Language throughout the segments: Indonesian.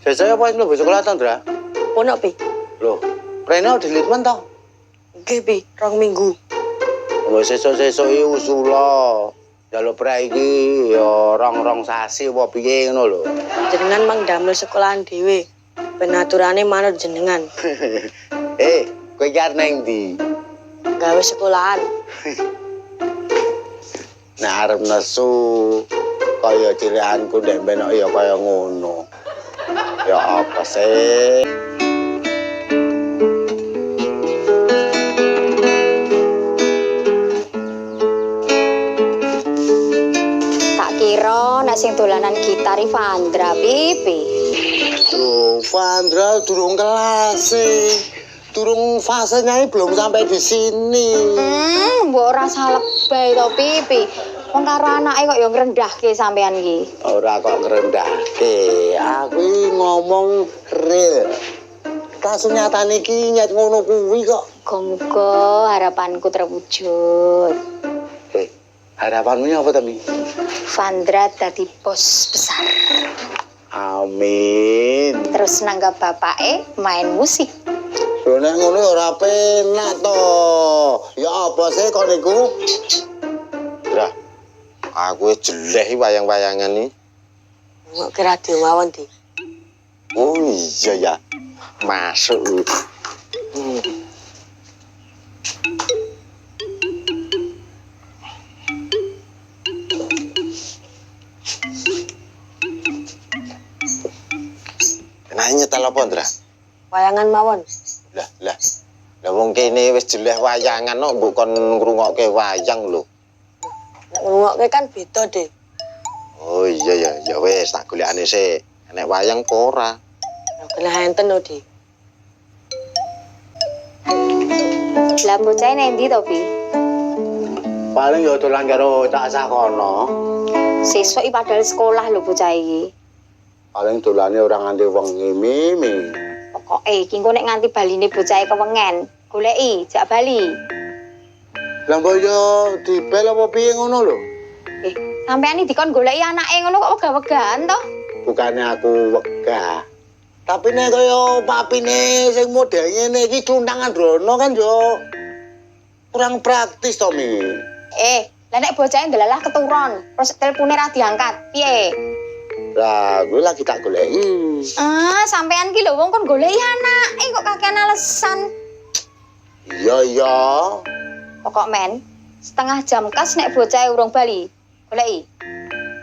Sesuk apa mlebu sekolah to, Ndra? Ono, Pi. Loh, Rene dilit men to? Nggih, Pi, 2 minggu. Wis sesuk-sesuk iki usula. Jaluk prek iki ya rong-rong sasi apa piye ngono lho. Jenengan mang damel sekolahan dhewe. Ben aturane manut jenengan. Kowe iki arep nang ndi? Gawe sekolahan. Nek arep nesu kaya cilikanku ndek benok ya kaya ngono. Ya apa sih? Tak kira nek sing dolanan gitar Vandra pipi. Loh, Vandra durung kelas durung fasenya belum sampai di sini. Mbok ora salah lebay to pipi. Wong karo anake kok ya ngrendahke sampean iki. Ora kok ngrendahke. Aku iki ngomong real. Kasunyatan iki nyet ngono kuwi kok. Muga-muga harapanku terwujud. Harapanmu apa to, Mi? Vandra dadi bos besar. Amin. Terus nanggap bapake main musik. Lho nek ngono ora penak to. Ya apa sih kok niku? Lah, aku jeleh wayang-wayangan iki. Kok ke radio mawon, Di. Oh iya ya. Masuk. Nanya telepon, Dra. Wayangan mawon. Lah wong kene wis jeleh wayangan kok mbok kon ngrungokke wayang lho. Nek ngrungokke kan beda, Dik. Oh iya ya wis tak golekane sik. Nek wayang apa ora? Kena enten lho, Di. Lah bocah nek ndi to, Pi? Paling ya dolan karo Cak Sakono. Sesuk iki padahal sekolah lho bocah iki. Paling dolane ora nganti wengi mimi. Pokoke iki engko nek nganti baline bocah kewengen, goleki jak bali. Lah mbok yo dibel apa piye ngono lho? Sampeyan iki dikon goleki anake ngono kok wegah-wegahan to? Bukannya aku wegah. Tapi nek kaya papine sing model ngene iki kluntangan drono kan yo kurang praktis to, Mi. Lah nek bocahe ndelalah keturun, terus telepone ra diangkat. Piye? Lah, gue lagi tak goleki. Sampean ki lho wong kon goleki anake kok kakean alasan. Iya. Pokok men, setengah jam kas nek bocahe urung bali. Goleki.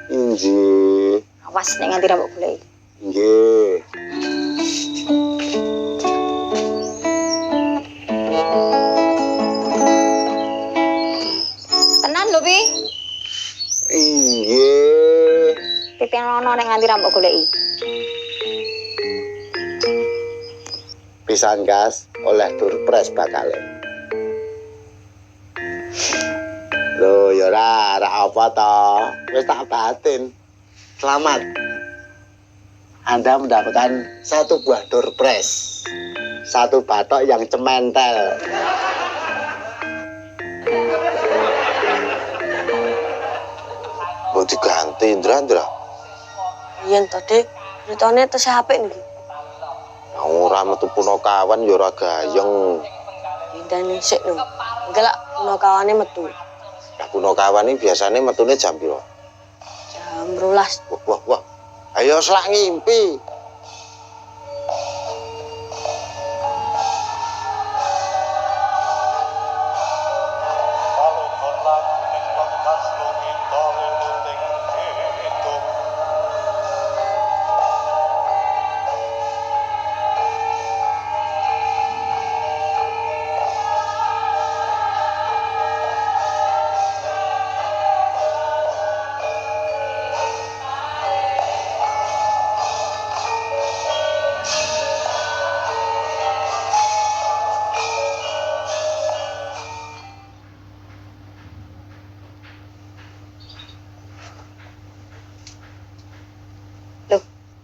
Inggih. Awas nek nganti ra mbok goleki. Nggih. Tenan lho, Pi. Inggih. Titenono nek nganti ra mbok goleki. Pisan gas oleh durpres bakal. Loh, ya ora apa to. Wis tak batin. Selamat. Anda mendapatkan 1 buah durpres. 1 batok yang cementel. Mau diganti, Indra. Yen to, Dik. Ceritane tes HP niki. Ora metu punakawan ya ora gayeng. Dindane sik lho. Enggak punakawane metu. Lah punakawan iki biasane metune jam piro? Jam 12. Wah. Ayo selak ngimpi.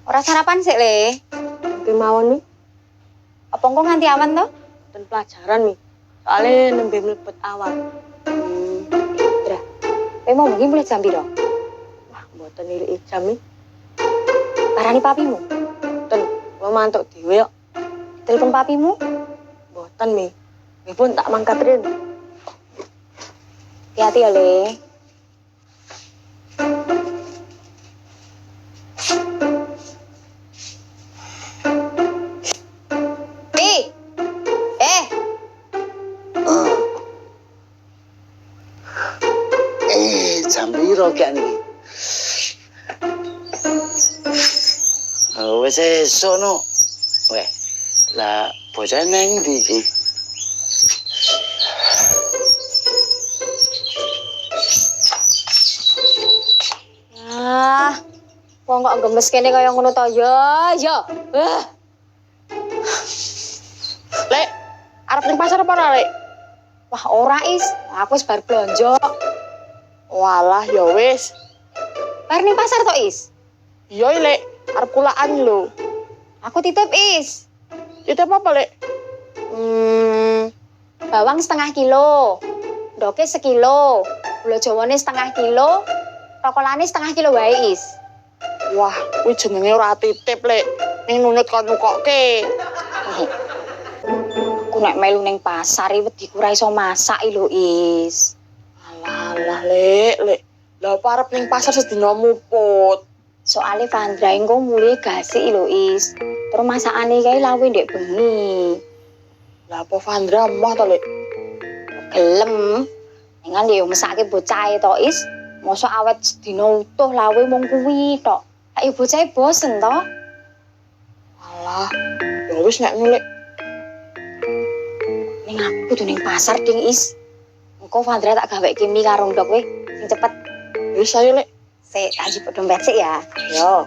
Ora sarapan sik, Le. Ki mawon nih. Apa engko nganti awan to? Dan pelajaran nih. Soalnya nembe mlebet awal. Dra. Kowe mau bengi mulai jam piro? Wah, mboten nilai jam nih. Parani papimu. Ten Kula mantuk dhewe kok. Telepon papimu? Mboten, Mi. Nggih pun tak mangkat rin. Hati-hati ya, Le. Pi! Jam piro gak niki? Wis esuk no. Weh, lah bocah nang ndi iki? Wong kok gemes kene kaya ngono to ya. Lek, arep ning pasar apa ora, Lek? Wah, ora Is. Aku wis bar blonjo. Walah, ya wis. Bar ning pasar to, Is? Iya, Lek. Arep kulaan lho. Aku titip, Is. Itu apa, Lek? Bawang setengah kilo. Ndoke sekilo. Gula jawane setengah kilo. Rokolane setengah kilo wae, Is. Wah, kuwi jenenge ora titip, Lek. Ning nunut kon nukokke. Aku nek melu ning pasar iki wediku ora iso masak lho, Is. Alah, Lek. Lah apa arep ning pasar sedina muput. Soale Vandra engko mulih gasik lho, Is. Terus masakane kae lawe ndek bengi. Lah apa Vandra emoh to, Lek? Gelem. Dengan yo mesake bocahe to, Is. Mosok awet sedina utuh lawe mung kuwi tok. Ayo bocahe bosen to. Alah, ya wis nek ngulik. Ning aku kudu ning pasar ding, Is. Engko Vandra tak gaweke mie karo ndok kowe sing cepet. Wis ayo, Lek. Sik, tak jipuk dompet sik ya. Yo.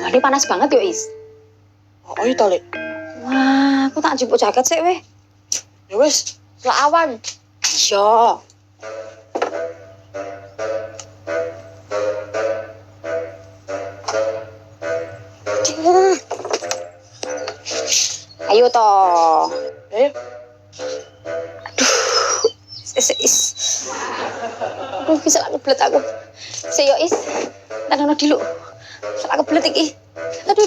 Ini panas banget yo, Is. Oh, iya to, Lek. Wah, aku tak jupuk jaket sik weh. Ya wis, selak awan. Iya. Ayo toh. Ayo. Is. Aduh, bisa lah kebelet aku. Sik yo, Is. Tanono dulu. Salah kebelet iki. Aduh.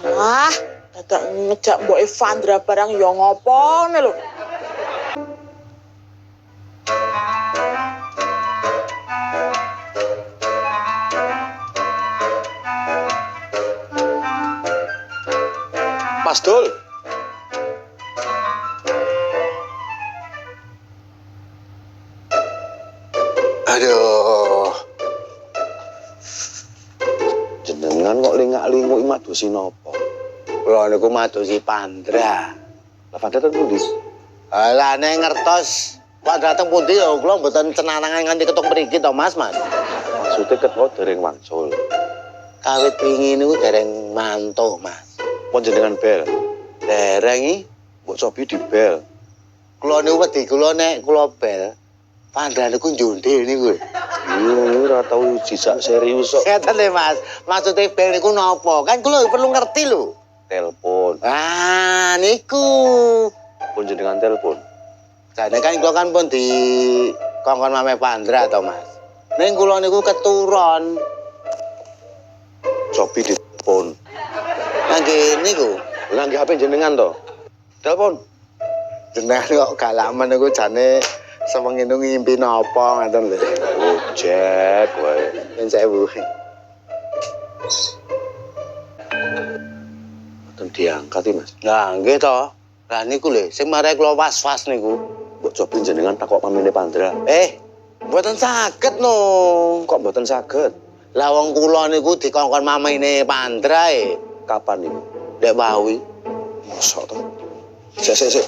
Alah, dadak ngejak mbok Vandra barang ya ngopone lho. Mas Dul. Aduh. Jenengan kok lingak-linguk madosi napa? Kula niku madosi Pandra. Lah Pandra ten pundi? Lah nek ngertos Pandra teng pundi ya kula mboten cenanangan nganti ketok mriki to, Mas. Maksudnya ketemu dereng wangsul. Kawit wingi niku dereng mantuk, Mas. Pun jenengan bel. Dereng iki mbok cobi di bel. Kula niku wedi kula nek kula bel. Pandra niku njundil niku. Iya, ora tau jijak serius kok. Ngeten lho, Mas. Maksude bel niku napa? Kan kula perlu ngerti lho. Telepon. Ah, niku. Pun jenengan telepon. Jane kan kula kan pun di kongkon Mame Pandra to, Mas. Ning kula niku keturon. Cobi di telepon. Nangge niku, nangge HP jenengan to. Telepon. Jenengan kok galaman niku jane sewengi ngimpi napa ngoten lho. Oh, Jack wae. Yen sewu. Mboten diangkat iki, Mas. Lah, nggih to. Lah niku lho, sing mare kula was-was niku. Mbok cobi jenengan takok pamine Pandra. Mboten saged no. Kok mboten saged? Lah wong kula niku dikongkon mamine Pandra e. Kapan niku? Dek Wawi. Mosok to. Sik.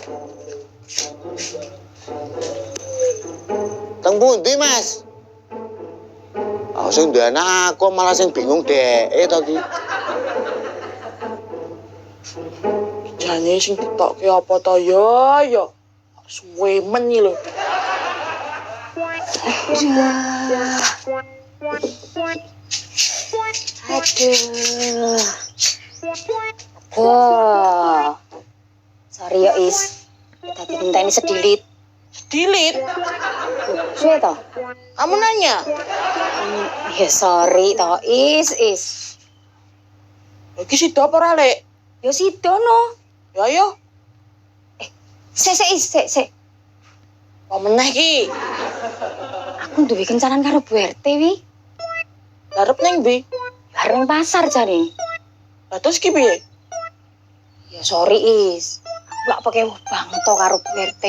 Teng pundi, Mas? Aku sing duwe anak aku malah sing bingung dheke to ki. Jane sing ditokke apa to ya? Suwe men iki lho. Aduh. Wah. Sorry ya, Is. Tadi ini sedilit. Dilit. Suwe toh? Kamu nanya. Ya sorry toh, Is. Iki sido apa ora, Lek? Ya sidono. Ya ayo. Sik, Is. Apa meneh ki? Aku duwe kencanan karo Bu RT wi. Arep neng ndi? Arep ning pasar jane. Lah terus ki piye? Ya sorry, Is. Aku lak pakai banget to karo Bu RT.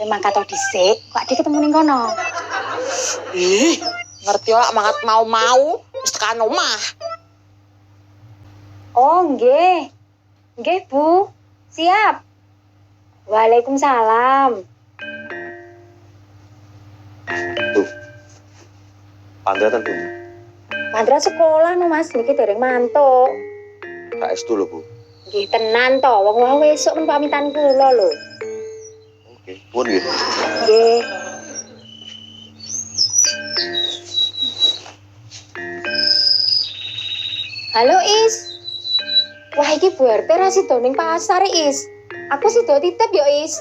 Memang kata dhisik, kok dia ketemu ning kono. Ih, ngerti ora mangat mau-mau wis tekan omah. Oh, nggih. Nggih, Bu. Siap. Waalaikumsalam. Tuh. Pandra ten pundi? Mandra sekolah no, Mas. Niki dereng mantuk. KS dulu, Bu. Nggih tenan to, wong wau esuk men pamitan kula lho. Oke, pun gitu. Nggih. Halo, Is. Wah, iki Bu RT ra sido ning pasar, Is. Aku sido titip yo, Is.